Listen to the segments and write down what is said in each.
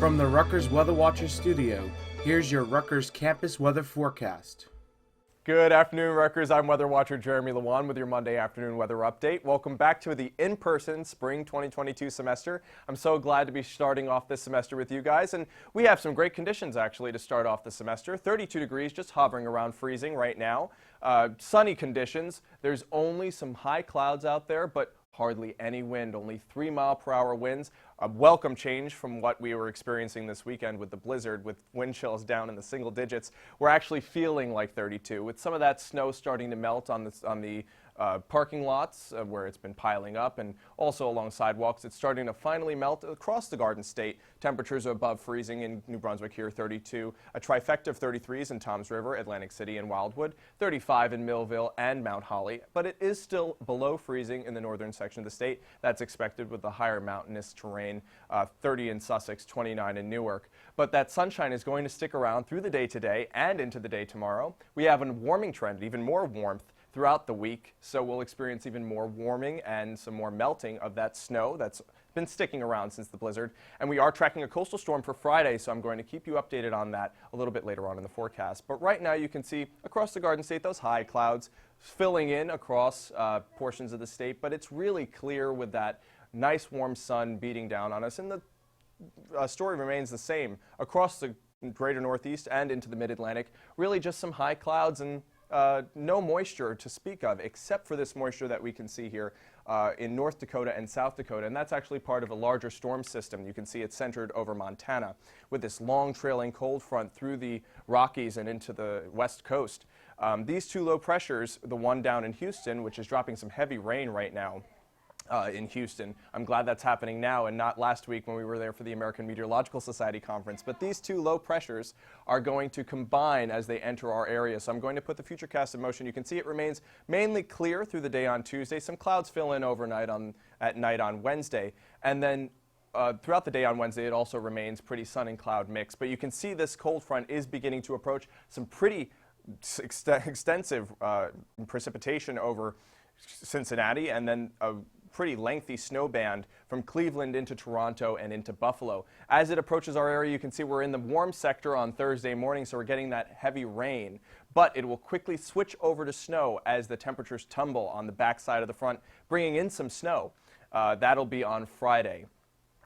From the Rutgers Weather Watcher studio, here's your Rutgers campus weather forecast. Good afternoon, Rutgers. I'm Weather Watcher Jeremy Lewan with your Monday afternoon weather update. Welcome back to the in-person spring 2022 semester. I'm so glad to be starting off this semester with you guys, and we have some great conditions actually to start off the semester. 32 degrees, just hovering around freezing right now. Sunny conditions. There's only some high clouds out there, but hardly any wind, only 3-mile-per-hour winds. A welcome change from what we were experiencing this weekend with the blizzard, with wind chills down in the single digits. We're actually feeling like 32, with some of that snow starting to melt on the parking lots where it's been piling up, and also along sidewalks. It's starting to finally melt across the Garden State. Temperatures are above freezing in New Brunswick here, 32. A trifecta of 33s in Toms River, Atlantic City, and Wildwood. 35 in Millville and Mount Holly. But it is still below freezing in the northern section of the state. That's expected with the higher mountainous terrain. 30 in Sussex, 29 in Newark. But that sunshine is going to stick around through the day today and into the day tomorrow. We have a warming trend, even more warmth throughout the week, so we'll experience even more warming and some more melting of that snow that's been sticking around since the blizzard. And we are tracking a coastal storm for Friday, so I'm going to keep you updated on that a little bit later on in the forecast. But right now you can see across the Garden State those high clouds filling in across portions of the state, but it's really clear with that nice warm sun beating down on us, and the story remains the same across the greater Northeast and into the Mid-Atlantic. Really just some high clouds and no moisture to speak of, except for this moisture that we can see here in North Dakota and South Dakota, and that's actually part of a larger storm system. You can see it's centered over Montana with this long trailing cold front through the Rockies and into the west coast. These two low pressures, the one down in Houston, which is dropping some heavy rain right now, in Houston. I'm glad that's happening now and not last week when we were there for the American Meteorological Society conference. But these two low pressures are going to combine as they enter our area. So I'm going to put the Futurecast in motion. You can see it remains mainly clear through the day on Tuesday. Some clouds fill in overnight at night on Wednesday. And then throughout the day on Wednesday, it also remains pretty sun and cloud mix. But you can see this cold front is beginning to approach some pretty extensive precipitation over Cincinnati, and then a pretty lengthy snow band from Cleveland into Toronto and into Buffalo. As it approaches our area, you can see we're in the warm sector on Thursday morning, so we're getting that heavy rain. But it will quickly switch over to snow as the temperatures tumble on the backside of the front, bringing in some snow. That'll be on Friday.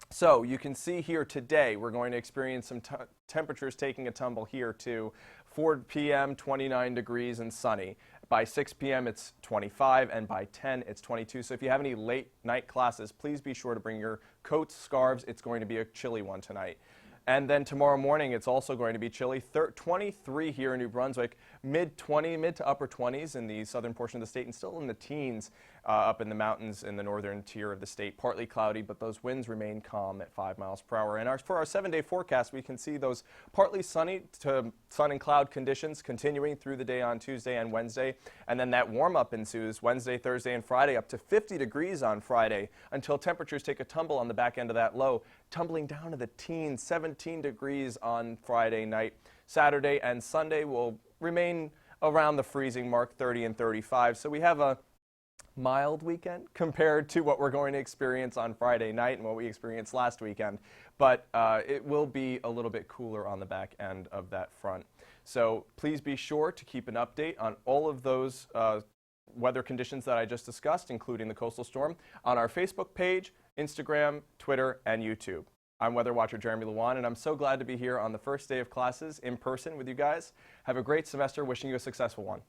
So you can see here today we're going to experience some temperatures taking a tumble here to 4 p.m. 29 degrees and sunny. By 6 p.m. it's 25, and by 10 it's 22. So if you have any late night classes, please be sure to bring your coats, scarves. It's going to be a chilly one tonight. And then tomorrow morning, it's also going to be chilly. 23 here in New Brunswick, mid to upper 20s in the southern portion of the state, and still in the teens up in the mountains in the northern tier of the state. Partly cloudy, but those winds remain calm at 5 miles per hour. And for our 7-day forecast, we can see those partly sunny to sun and cloud conditions continuing through the day on Tuesday and Wednesday. And then that warm-up ensues Wednesday, Thursday, and Friday, up to 50 degrees on Friday, until temperatures take a tumble on the back end of that low, tumbling down to the teens, 17 degrees on Friday night. Saturday and Sunday will remain around the freezing mark, 30 and 35. So we have a mild weekend compared to what we're going to experience on Friday night and what we experienced last weekend. But it will be a little bit cooler on the back end of that front. So please be sure to keep an update on all of those weather conditions that I just discussed, including the coastal storm, on our Facebook page, Instagram, Twitter, and YouTube. I'm Weather Watcher Jeremy Lewan, and I'm so glad to be here on the first day of classes in person with you guys. Have a great semester. Wishing you a successful one.